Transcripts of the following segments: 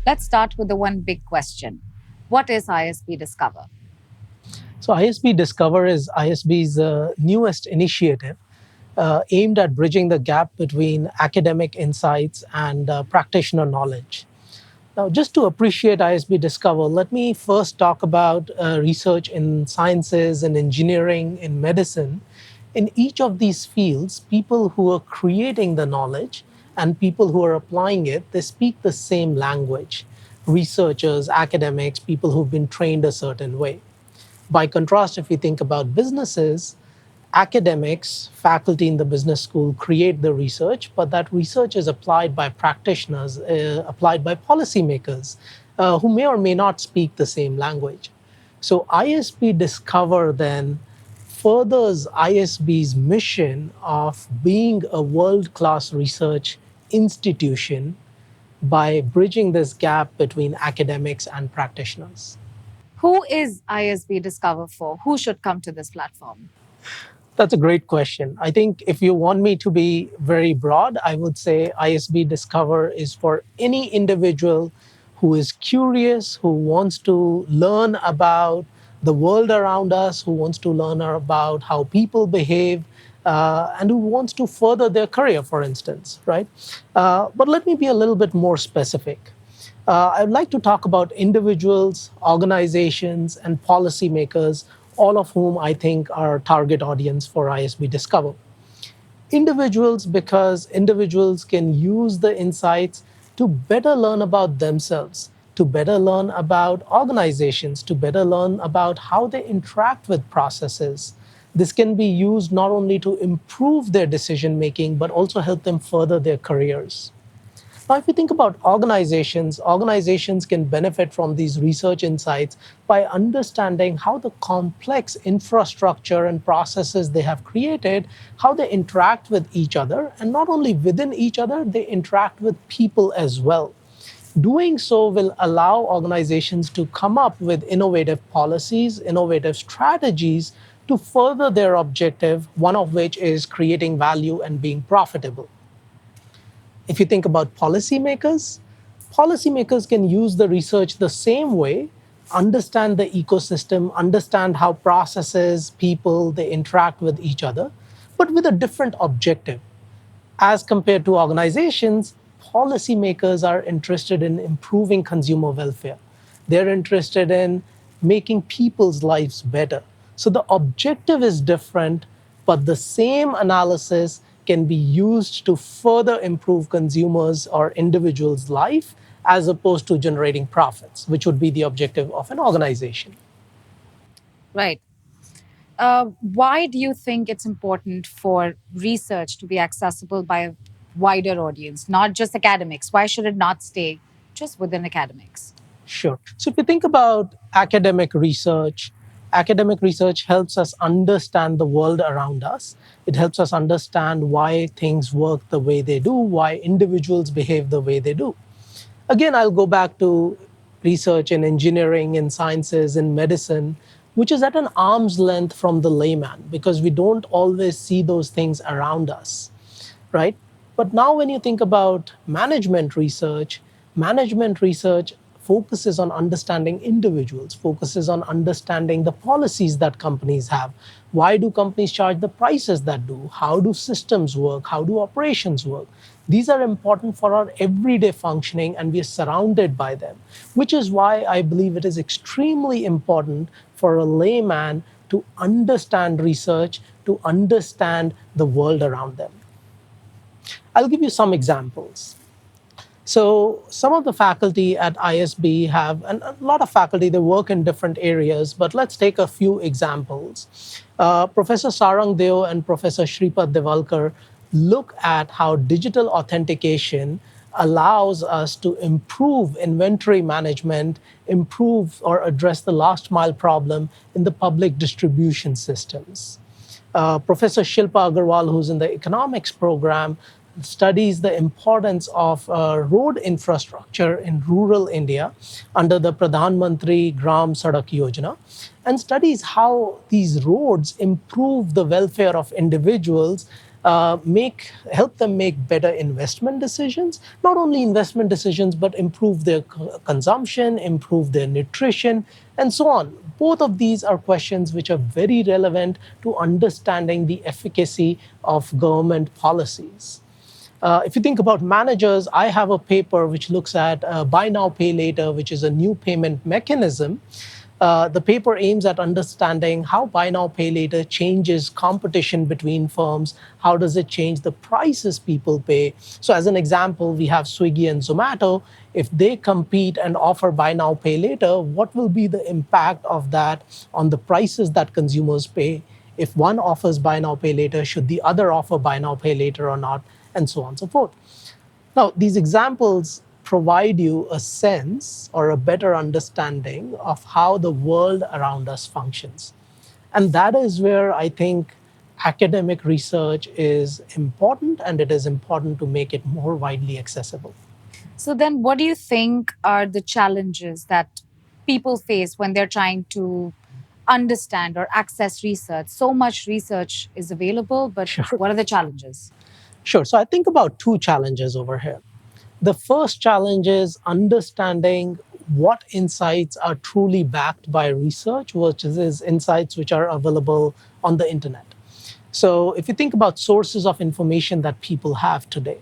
Let's start with the one big question. What is ISB Discover? So ISB Discover is ISB's newest initiative aimed at bridging the gap between academic insights and practitioner knowledge. Now, just to appreciate ISB Discover, let me first talk about research in sciences, in engineering, in medicine. In each of these fields, people who are creating the knowledge and people who are applying it, they speak the same language. Researchers, academics, people who've been trained a certain way. By contrast, if we think about businesses, academics, faculty in the business school create the research, but that research is applied by practitioners, applied by policymakers who may or may not speak the same language. So ISB Discover then furthers ISB's mission of being a world-class research institution by bridging this gap between academics and practitioners. Who is ISB Discover for? Who should come to this platform? That's a great question. I think if you want me to be very broad, I would say ISB Discover is for any individual who is curious, who wants to learn about the world around us, who wants to learn about how people behave, and who wants to further their career, for instance, right? But let me be a little bit more specific. I'd like to talk about individuals, organizations, and policymakers, all of whom I think are target audience for ISB Discover. Individuals, because individuals can use the insights to better learn about themselves, to better learn about organizations, to better learn about how they interact with processes. This can be used not only to improve their decision making, but also help them further their careers. Now, if you think about organizations, organizations can benefit from these research insights by understanding how the complex infrastructure and processes they have created, how they interact with each other, and not only within each other, they interact with people as well. Doing so will allow organizations to come up with innovative policies, innovative strategies to further their objective, one of which is creating value and being profitable. If you think about policymakers, policymakers can use the research the same way, understand the ecosystem, understand how processes, people, they interact with each other, but with a different objective. As compared to organizations, policymakers are interested in improving consumer welfare. They're interested in making people's lives better. So the objective is different, but the same analysis can be used to further improve consumers or individuals' life as opposed to generating profits, which would be the objective of an organization. Right. Why do you think it's important for research to be accessible by a wider audience, not just academics? Why should it not stay just within academics? Sure. So if you think about academic research helps us understand the world around us. It helps us understand why things work the way they do, why individuals behave the way they do. Again, I'll go back to research in engineering, in sciences, in medicine, which is at an arm's length from the layman because we don't always see those things around us, right? But now, when you think about management research focuses on understanding individuals, focuses on understanding the policies that companies have. Why do companies charge the prices that do? How do systems work? How do operations work? These are important for our everyday functioning, and we are surrounded by them, which is why I believe it is extremely important for a layman to understand research, to understand the world around them. I'll give you some examples. So some of the faculty at ISB have, and a lot of faculty, they work in different areas, but let's take a few examples. Professor Sarang Deo and Professor Shripad Devalkar look at how digital authentication allows us to improve inventory management, improve or address the last mile problem in the public distribution systems. Professor Shilpa Agarwal, who's in the economics program, studies the importance of road infrastructure in rural India under the Pradhan Mantri Gram Sadak Yojana, and studies how these roads improve the welfare of individuals help them make better investment decisions, not only investment decisions, but improve their consumption, improve their nutrition, and so on. Both of these are questions which are very relevant to understanding the efficacy of government policies. If you think about managers, I have a paper which looks at buy now, pay later, which is a new payment mechanism. The paper aims at understanding how buy now, pay later changes competition between firms. How does it change the prices people pay? So, as an example, we have Swiggy and Zomato. If they compete and offer buy now, pay later, what will be the impact of that on the prices that consumers pay? If one offers buy now, pay later, should the other offer buy now, pay later or not? And so on and so forth. Now, these examples provide you a sense or a better understanding of how the world around us functions. And that is where I think academic research is important, and it is important to make it more widely accessible. So then, what do you think are the challenges that people face when they're trying to understand or access research? So much research is available, but Sure. what are the challenges? Sure. So I think about two challenges over here. The first challenge is understanding what insights are truly backed by research versus insights which are available on the internet. So, if you think about sources of information that people have today,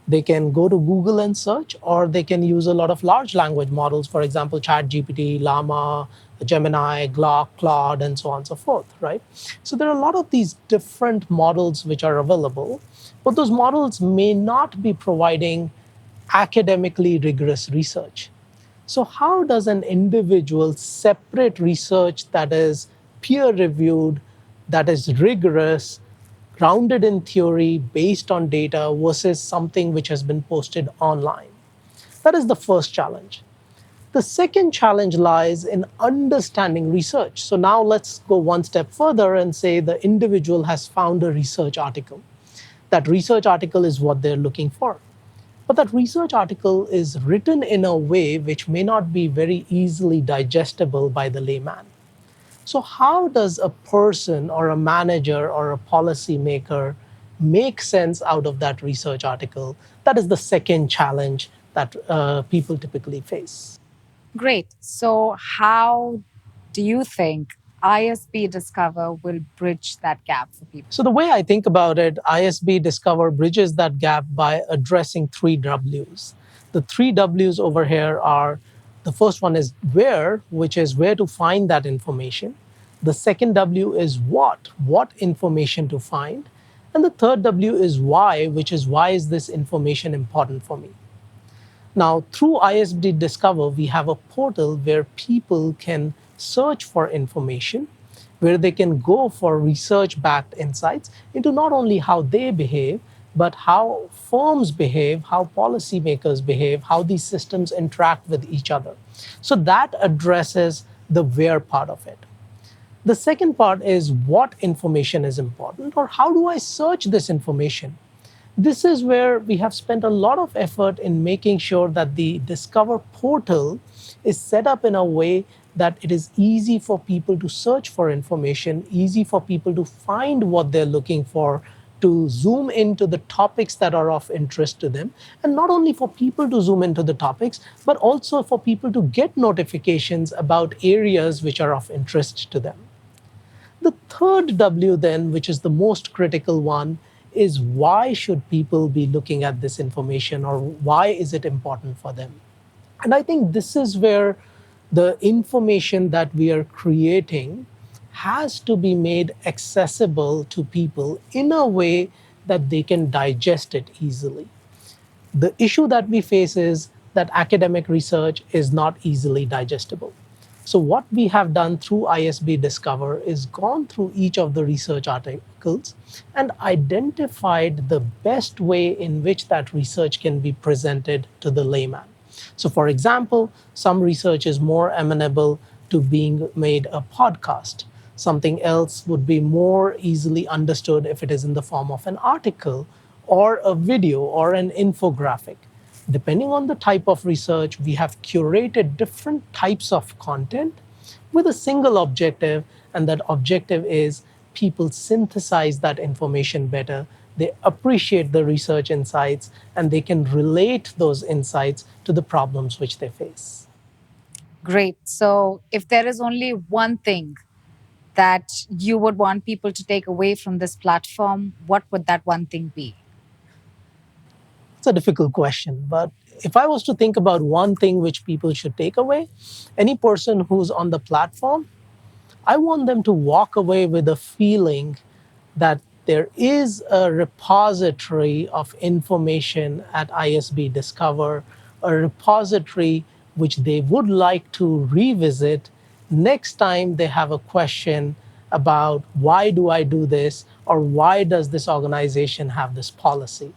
they can go to Google and search, or they can use a lot of large language models, for example, ChatGPT, Llama, Gemini, Grok, Claude, and so on and so forth, right? So there are a lot of these different models which are available, but those models may not be providing academically rigorous research. So, how does an individual separate research that is peer reviewed, that is rigorous, grounded in theory, based on data, versus something which has been posted online? That is the first challenge. The second challenge lies in understanding research. So, now let's go one step further and say the individual has found a research article. That research article is what they're looking for. But that research article is written in a way which may not be very easily digestible by the layman. So, how does a person or a manager or a policymaker make sense out of that research article? That is the second challenge that people typically face. Great. So, how do you think ISB Discover will bridge that gap for people? So, the way I think about it, ISB Discover bridges that gap by addressing three W's. The three W's over here are: the first one is where, which is where to find that information. The second W is what information to find. And the third W is why, which is why is this information important for me. Now, through ISB Discover, we have a portal where people can search for information, where they can go for research backed insights into not only how they behave, but how firms behave, how policymakers behave, how these systems interact with each other. So that addresses the where part of it. The second part is what information is important, or how do I search this information? This is where we have spent a lot of effort in making sure that the Discover portal is set up in a way that it is easy for people to search for information, easy for people to find what they're looking for, to zoom into the topics that are of interest to them. And not only for people to zoom into the topics, but also for people to get notifications about areas which are of interest to them. The third W, then, which is the most critical one, is why should people be looking at this information, or why is it important for them? And I think this is where the information that we are creating has to be made accessible to people in a way that they can digest it easily. The issue that we face is that academic research is not easily digestible. So, what we have done through ISB Discover is gone through each of the research articles and identified the best way in which that research can be presented to the layman. So, for example, some research is more amenable to being made a podcast. Something else would be more easily understood if it is in the form of an article or a video or an infographic. Depending on the type of research, we have curated different types of content with a single objective, and that objective is people synthesize that information better. they appreciate the research insights, and they can relate those insights to the problems which they face. Great. So, if there is only one thing that you would want people to take away from this platform, what would that one thing be? It's a difficult question, but if I was to think about one thing which people should take away, any person who's on the platform, I want them to walk away with a feeling that there is a repository of information at ISB Discover, a repository which they would like to revisit next time they have a question about why do I do this or why does this organization have this policy.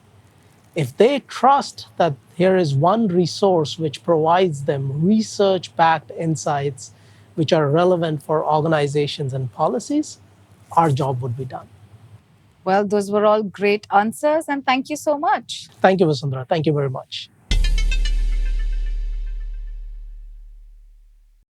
If they trust that here is one resource which provides them research backed insights which are relevant for organizations and policies, our job would be done. Well, those were all great answers, and thank you so much. Thank you, Vasundhara. Thank you very much.